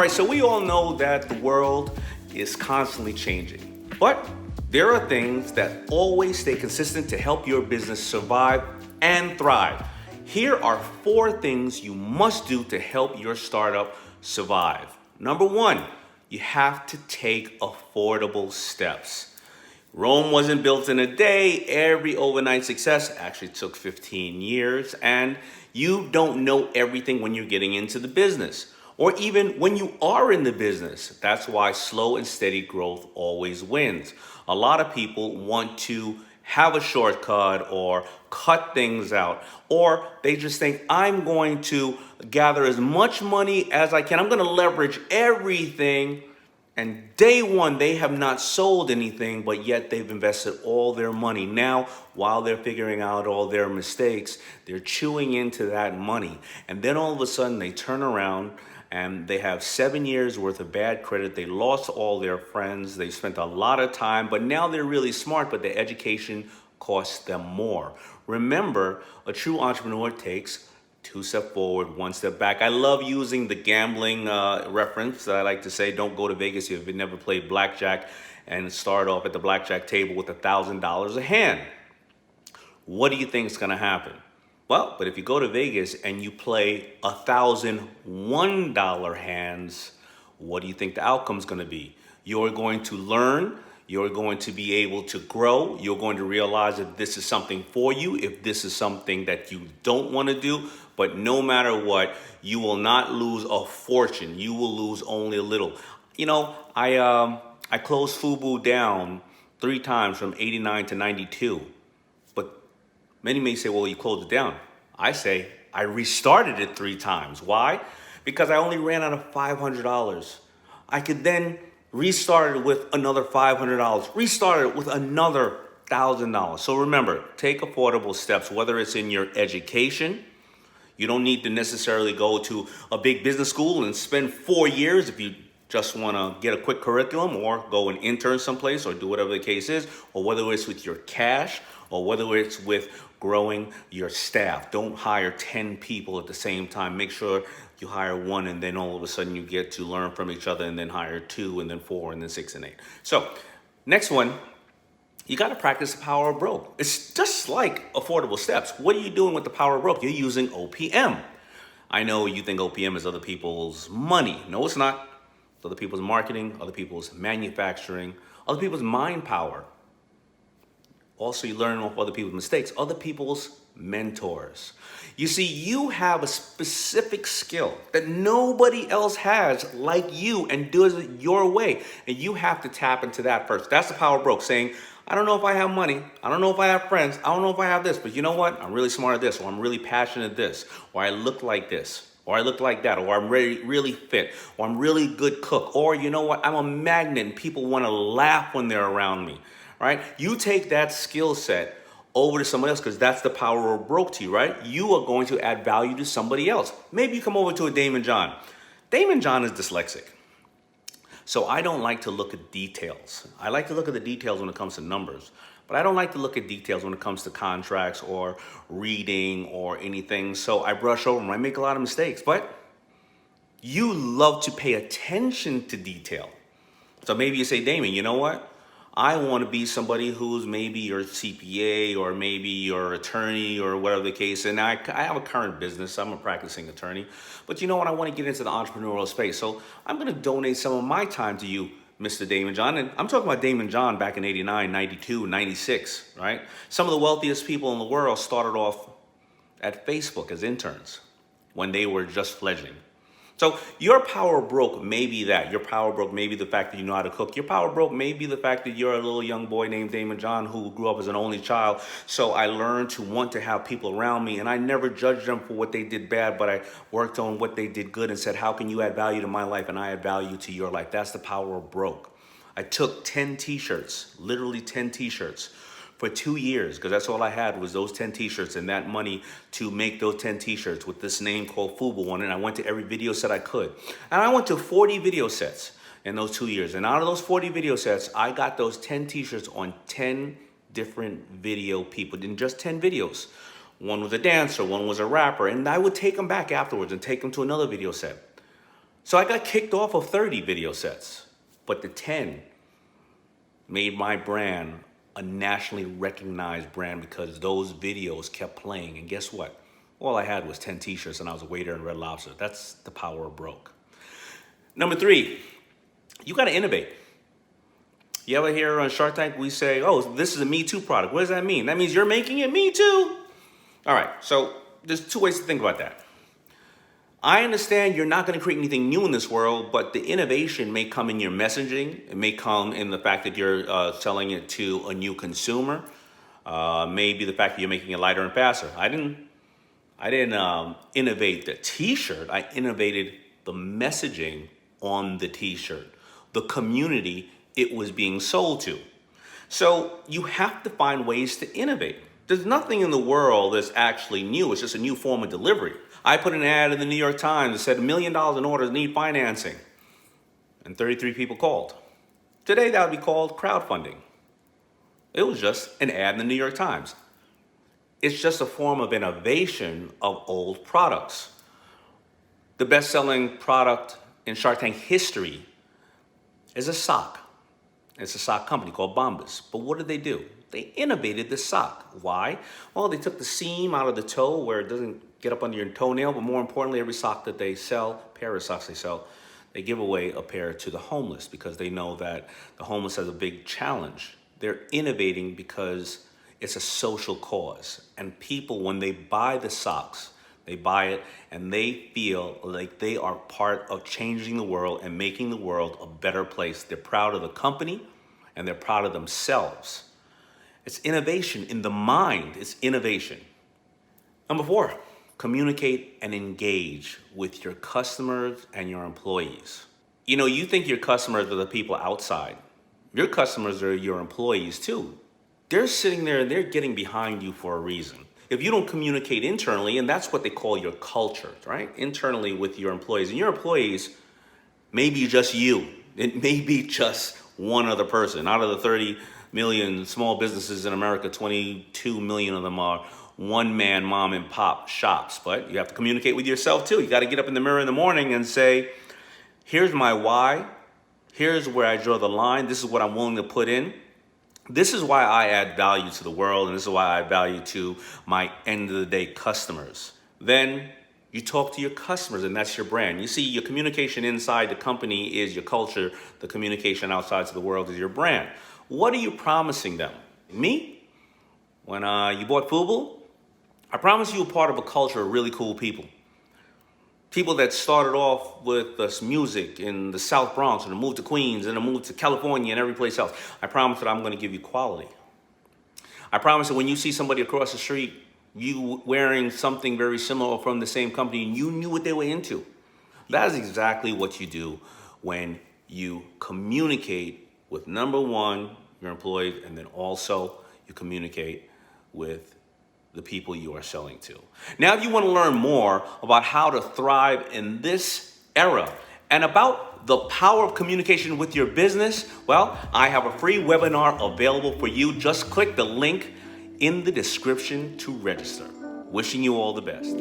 right, so we all know that the world is constantly changing, but there are things that always stay consistent to help your business survive and thrive. Here are 4 things you must do to help your startup survive. Number 1, you have to take affordable steps. Rome wasn't built in a day. Every overnight success actually took 15 years, and you don't know everything when you're getting into the business, or even when you are in the business. That's why slow and steady growth always wins. A lot of people want to have a shortcut or cut things out, or they just think, I'm going to gather as much money as I can. I'm going to leverage everything. And day one, they have not sold anything, but yet they've invested all their money. Now, while they're figuring out all their mistakes, they're chewing into that money. And then all of a sudden, they turn around and they have 7 years worth of bad credit. They lost all their friends. They spent a lot of time, but now they're really smart, but their education costs them more. Remember, a true entrepreneur takes 2 steps forward, 1 step back. I love using the gambling reference. I like to say, don't go to Vegas if you've never played blackjack and start off at the blackjack table with $1,000 a hand. What do you think is going to happen? Well, but if you go to Vegas and you play $1,001 hands, what do you think the outcome is going to be? You're going to learn. You're going to be able to grow. You're going to realize if this is something for you, if this is something that you don't want to do. But no matter what, you will not lose a fortune. You will lose only a little. You know, I closed FUBU down 3 times from 89 to 92. But many may say, well, you closed it down. I say, I restarted it 3 times. Why? Because I only ran out of $500. I could then restart it with another $500. Restart it with another $1,000. So remember, take affordable steps, whether it's in your education. You don't need to necessarily go to a big business school and spend 4 years if you just want to get a quick curriculum, or go and intern someplace, or do whatever the case is, or whether it's with your cash, or whether it's with growing your staff. Don't hire 10 people at the same time. Make sure you hire 1, and then all of a sudden you get to learn from each other, and then hire 2, and then 4, and then 6 and 8. So next one, you got to practice the power of broke. It's just like affordable steps. What are you doing with the power of broke? You're using OPM. I know you think OPM is other people's money. No, it's not. It's other people's marketing, other people's manufacturing, other people's mind power. Also, you learn off other people's mistakes, other people's mentors. You see, you have a specific skill that nobody else has like you, and does it your way. And you have to tap into that first. That's the power of broke, saying, I don't know if I have money. I don't know if I have friends. I don't know if I have this, but you know what? I'm really smart at this, or I'm really passionate at this, or I look like this, or I look like that, or I'm really fit, or I'm really good cook, or you know what? I'm a magnet and people want to laugh when they're around me, right? You take that skill set over to someone else, because that's the power of broke to you, right? You are going to add value to somebody else. Maybe you come over to a DAYMOND John. DAYMOND John is dyslexic. So I don't like to look at details. I like to look at the details when it comes to numbers, but I don't like to look at details when it comes to contracts or reading or anything. So I brush over them. I make a lot of mistakes, but you love to pay attention to detail. So maybe you say, Damon, you know what? I want to be somebody who's maybe your CPA, or maybe your attorney, or whatever the case. And I have a current business. I'm a practicing attorney. But you know what? I want to get into the entrepreneurial space. So I'm going to donate some of my time to you, Mr. DAYMOND John. And I'm talking about DAYMOND John back in 89, 92, 96, right? Some of the wealthiest people in the world started off at Facebook as interns when they were just fledgling. So your power broke may be that. Your power broke may be the fact that you know how to cook. Your power broke may be the fact that you're a little young boy named DAYMOND John who grew up as an only child. So I learned to want to have people around me, and I never judged them for what they did bad, but I worked on what they did good and said, how can you add value to my life, and I add value to your life? That's the power of broke. I took 10 t-shirts, literally 10 t-shirts, for 2 years, because that's all I had was those 10 t-shirts and that money to make those 10 t-shirts with this name called FUBU on it. And I went to every video set I could. And I went to 40 video sets in those 2 years. And out of those 40 video sets, I got those 10 t-shirts on 10 different video people in just 10 videos. One was a dancer, one was a rapper, and I would take them back afterwards and take them to another video set. So I got kicked off of 30 video sets, but the 10 made my brand a nationally recognized brand because those videos kept playing. And guess what? All I had was 10 t-shirts and I was a waiter in Red Lobster. That's the power of broke. Number 3, you got to innovate. You ever hear on Shark Tank, we say, oh, this is a Me Too product. What does that mean? That means you're making it Me Too. All right, so there's 2 ways to think about that. I understand you're not going to create anything new in this world, but the innovation may come in your messaging. It may come in the fact that you're selling it to a new consumer. Maybe the fact that you're making it lighter and faster. I didn't innovate the t-shirt. I innovated the messaging on the t-shirt, the community it was being sold to. So you have to find ways to innovate. There's nothing in the world that's actually new. It's just a new form of delivery. I put an ad in the New York Times that said $1 million in orders need financing, and 33 people called. Today that would be called crowdfunding. It was just an ad in the New York Times. It's just a form of innovation of old products. The best-selling product in Shark Tank history is a sock. It's a sock company called Bombas. But what did they do? They innovated the sock. Why? Well, they took the seam out of the toe where it doesn't get up under your toenail, but more importantly, every sock that they sell, pair of socks they sell, they give away a pair to the homeless because they know that the homeless has a big challenge. They're innovating because it's a social cause. And people, when they buy the socks, they buy it and they feel like they are part of changing the world and making the world a better place. They're proud of the company and they're proud of themselves. It's innovation in the mind. It's innovation. Number 4, communicate and engage with your customers and your employees. You know, you think your customers are the people outside. Your customers are your employees too. They're sitting there and they're getting behind you for a reason. If you don't communicate internally, and that's what they call your culture, right? Internally with your employees. And your employees may be just you. It may be just one other person. Out of the 30 million small businesses in America, 22 million of them are one-man mom and pop shops. But you have to communicate with yourself too. You got to get up in the mirror in the morning and say, here's my why. Here's where I draw the line. This is what I'm willing to put in. This is why I add value to the world, and this is why I add value to my end of the day customers. Then you talk to your customers, and that's your brand. You see, your communication inside the company is your culture. The communication outside to the world is your brand. What are you promising them? Me? When you bought FUBU, I promised you a part of a culture of really cool people. People that started off with this music in the South Bronx and moved to Queens and moved to California and every place else. I promise that I'm going to give you quality. I promise that when you see somebody across the street, you wearing something very similar from the same company and you knew what they were into. That is exactly what you do when you communicate with, number 1, your employees, and then also you communicate with the people you are selling to. Now, if you want to learn more about how to thrive in this era and about the power of communication with your business, well, I have a free webinar available for you. Just click the link in the description to register. Wishing you all the best.